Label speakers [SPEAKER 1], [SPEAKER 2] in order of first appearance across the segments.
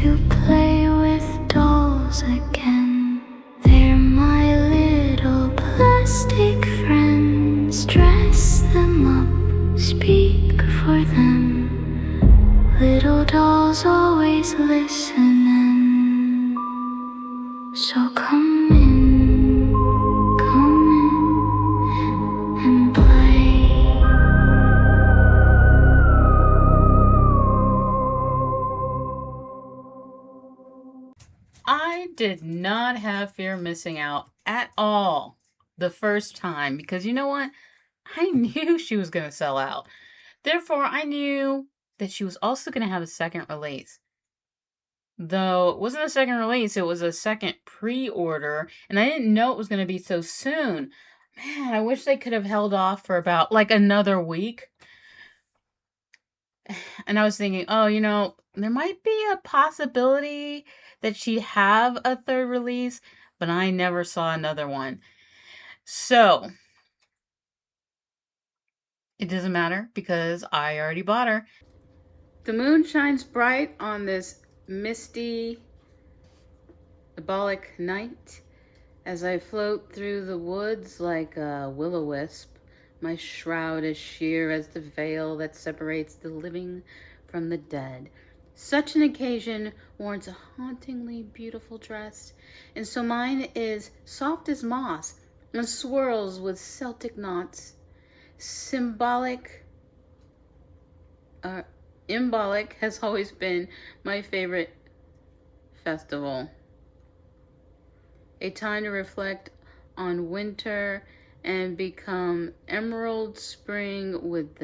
[SPEAKER 1] to play with dolls again. They're my little plastic friends. Dress them up, speak for them. Little dolls always listening. So come in and play.
[SPEAKER 2] I did not have fear of missing out at all the first time, because you know what? I knew she was going to sell out. Therefore, I knew that she was also going to have a second release. Though it wasn't a second release, it was a second pre-order, and I didn't know it was going to be so soon. Man, I wish they could have held off for about like another week. And I was thinking, oh, there might be a possibility that she'd have a third release, but I never saw another one. So, it doesn't matter because I already bought her. The moon shines bright on this misty, Imbolc night as I float through the woods like a will-o-wisp. My shroud is sheer as the veil that separates the living from the dead. Such an occasion warrants a hauntingly beautiful dress, and so mine is soft as moss and swirls with Celtic knots. Imbolc has always been my favorite festival. A time to reflect on winter and become emerald spring with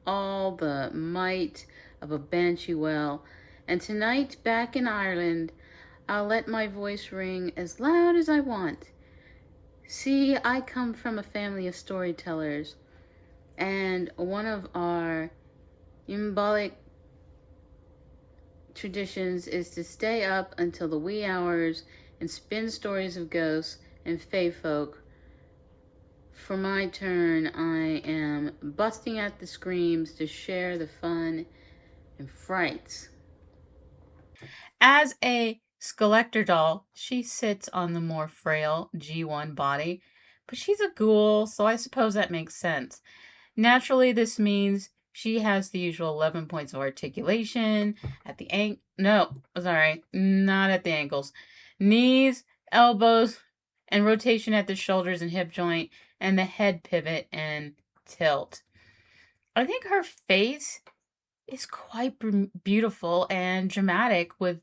[SPEAKER 2] all the might of a banshee wail. And tonight, back in Ireland, I'll let my voice ring as loud as I want. See, I come from a family of storytellers, and one of our Imbolc traditions is to stay up until the wee hours and spin stories of ghosts and fae folk. For my turn, I am busting at the screams to share the fun and frights. As a Skullector doll, she sits on the more frail G1 body, but she's a ghoul, so I suppose that makes sense. Naturally, this means she has the usual 11 points of articulation at the not at the ankles, knees, elbows, and rotation at the shoulders and hip joint, and the head pivot and tilt. I think her face is quite beautiful and dramatic, with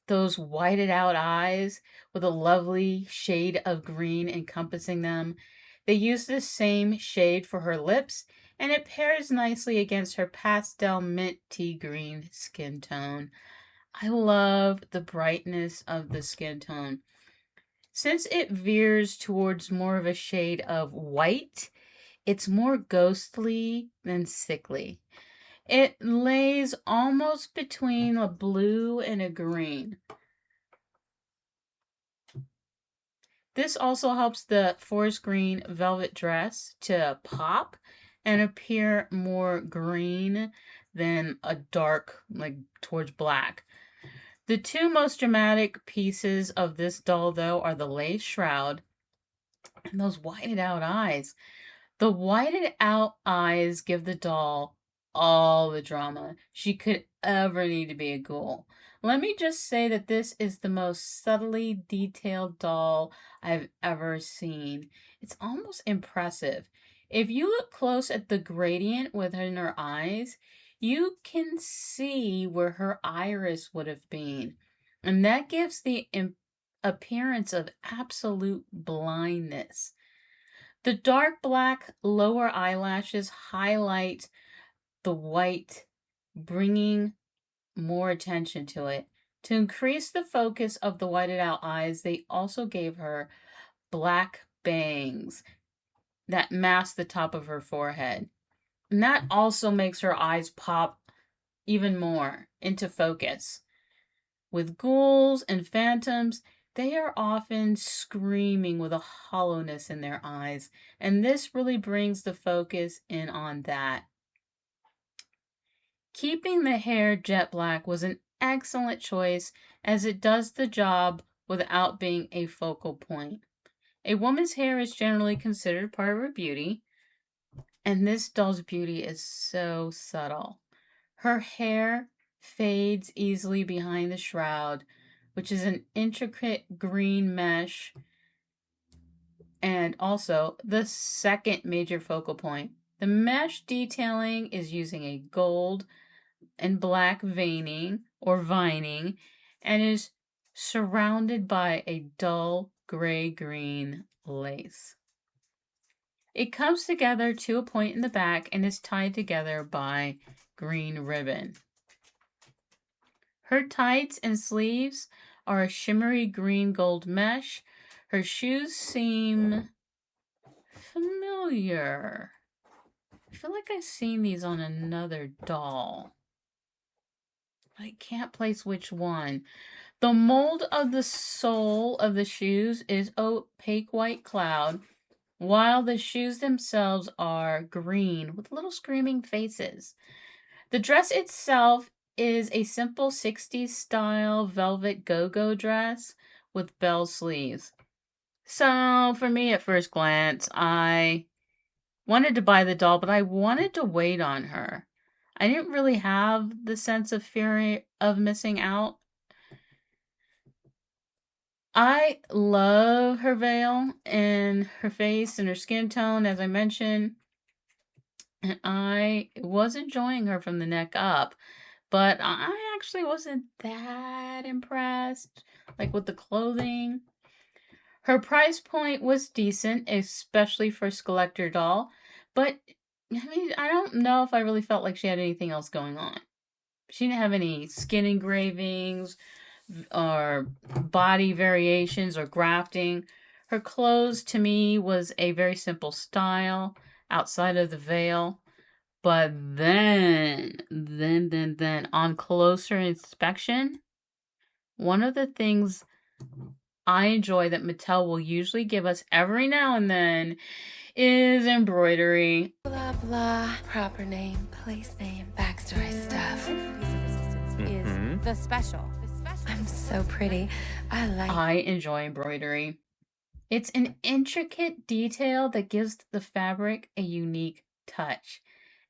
[SPEAKER 2] those whited out eyes with a lovely shade of green encompassing them. They use the same shade for her lips, and it pairs nicely against her pastel mint tea green skin tone. I love the brightness of the skin tone. Since it veers towards more of a shade of white, it's more ghostly than sickly. It lays almost between a blue and a green. This also helps the forest green velvet dress to pop and appear more green than a dark, like towards black. The two most dramatic pieces of this doll, though, are the lace shroud and those whited out eyes. The whited out eyes give the doll all the drama she could ever need to be a ghoul. Let me just say that this is the most subtly detailed doll I've ever seen. It's almost impressive. If you look close at the gradient within her eyes, you can see where her iris would have been. And that gives the appearance of absolute blindness. The dark black lower eyelashes highlight the white, bringing more attention to it. To increase the focus of the whited out eyes, they also gave her black bangs that mask the top of her forehead. And that also makes her eyes pop even more into focus. With ghouls and phantoms, they are often screaming with a hollowness in their eyes, and this really brings the focus in on that. Keeping the hair jet black was an excellent choice as it does the job without being a focal point. A woman's hair is generally considered part of her beauty, and this doll's beauty is so subtle. Her hair fades easily behind the shroud, which is an intricate green mesh, and also the second major focal point. The mesh detailing is using a gold and black veining or vining and is surrounded by a dull gray-green lace. It comes together to a point in the back and is tied together by green ribbon. Her tights and sleeves are a shimmery green gold mesh. Her shoes seem familiar. I feel like I've seen these on another doll. I can't place which one. The mold of the sole of the shoes is opaque white cloud, while the shoes themselves are green with little screaming faces. The dress itself is a simple 60s style velvet go-go dress with bell sleeves. So for me at first glance, I wanted to buy the doll, but I wanted to wait on her. I didn't really have the sense of fear of missing out. I love her veil and her face and her skin tone, as I mentioned. And I was enjoying her from the neck up, but I actually wasn't that impressed, like with the clothing. Her price point was decent, especially for a Skullector doll, but I mean, I don't know if I really felt like she had anything else going on. She didn't have any skin engravings or body variations or grafting. Her clothes to me was a very simple style outside of the veil. But then on closer inspection, one of the things I enjoy that Mattel will usually give us every now and then is embroidery.
[SPEAKER 3] Blah blah, proper name, place name, backstory stuff.
[SPEAKER 4] Is the special.
[SPEAKER 3] I'm so pretty.
[SPEAKER 2] I enjoy embroidery. It's an intricate detail that gives the fabric a unique touch.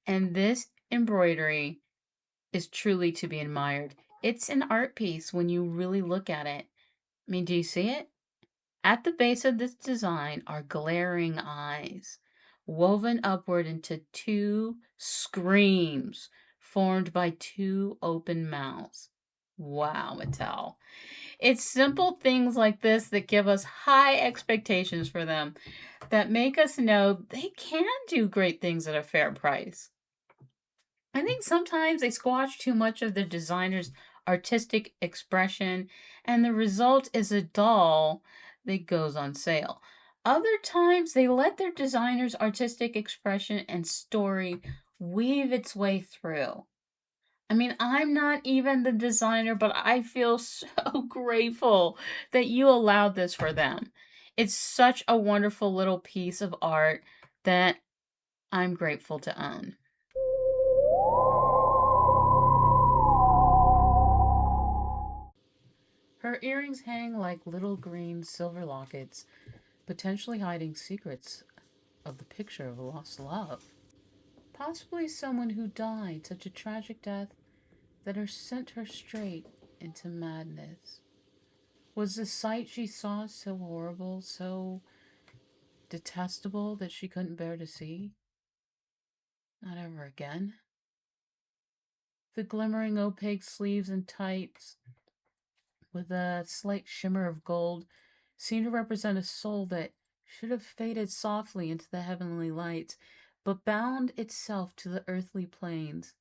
[SPEAKER 2] And this embroidery is truly to be admired. It's an art piece when you really look at it. I mean, do you see it? At the base of this design are glaring eyes, woven upward into two screams formed by two open mouths. Wow, Mattel. It's simple things like this that give us high expectations for them, that make us know they can do great things at a fair price. I think sometimes they squash too much of the designer's artistic expression, and the result is a doll that goes on sale. Other times they let their designer's artistic expression and story weave its way through. I mean, I'm not even the designer, but I feel so grateful that you allowed this for them. It's such a wonderful little piece of art that I'm grateful to own. Her earrings hang like little green silver lockets, potentially hiding secrets of the picture of a lost love. Possibly someone who died such a tragic death that sent her straight into madness. Was the sight she saw so horrible, so detestable that she couldn't bear to see? Not ever again. The glimmering opaque sleeves and tights, with a slight shimmer of gold, seemed to represent a soul that should have faded softly into the heavenly lights, but bound itself to the earthly plains.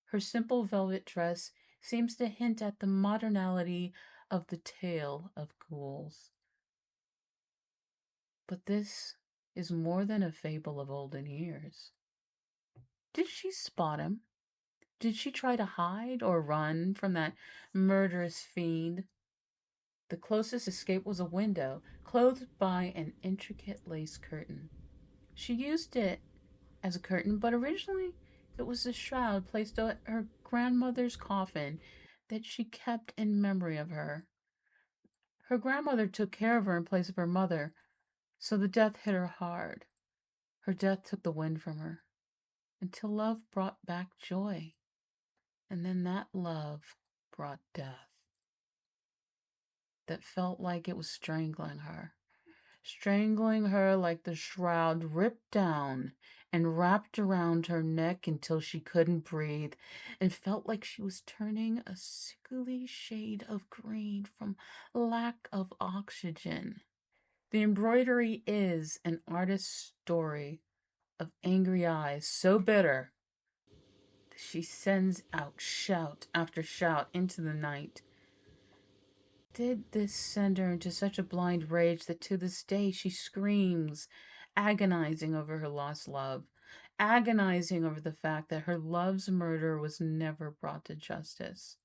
[SPEAKER 2] Her simple velvet dress seems to hint at the modernality of the tale of ghouls. But this is more than a fable of olden years. Did she spot him? Did she try to hide or run from that murderous fiend? The closest escape was a window, clothed by an intricate lace curtain. She used it as a curtain, but originally it was a shroud placed at her grandmother's coffin that she kept in memory of her. Her grandmother took care of her in place of her mother, so the death hit her hard. Her death took the wind from her, until love brought back joy. And then that love brought death that felt like it was strangling her like the shroud ripped down and wrapped around her neck until she couldn't breathe and felt like she was turning a sickly shade of green from lack of oxygen. The embroidery is an artist's story of angry eyes so bitter that she sends out shout after shout into the night. Did this send her into such a blind rage that to this day she screams, agonizing over her lost love, agonizing over the fact that her love's murder was never brought to justice.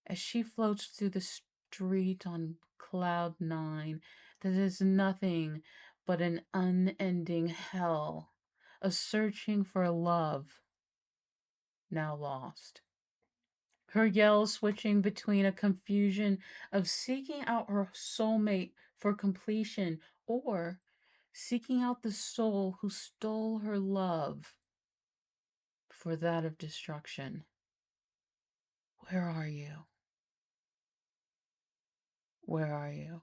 [SPEAKER 2] As she floats through the street on cloud 9, that is nothing but an unending hell, a searching for a love now lost. Her yells switching between a confusion of seeking out her soulmate for completion or seeking out the soul who stole her love for that of destruction. Where are you? Where are you?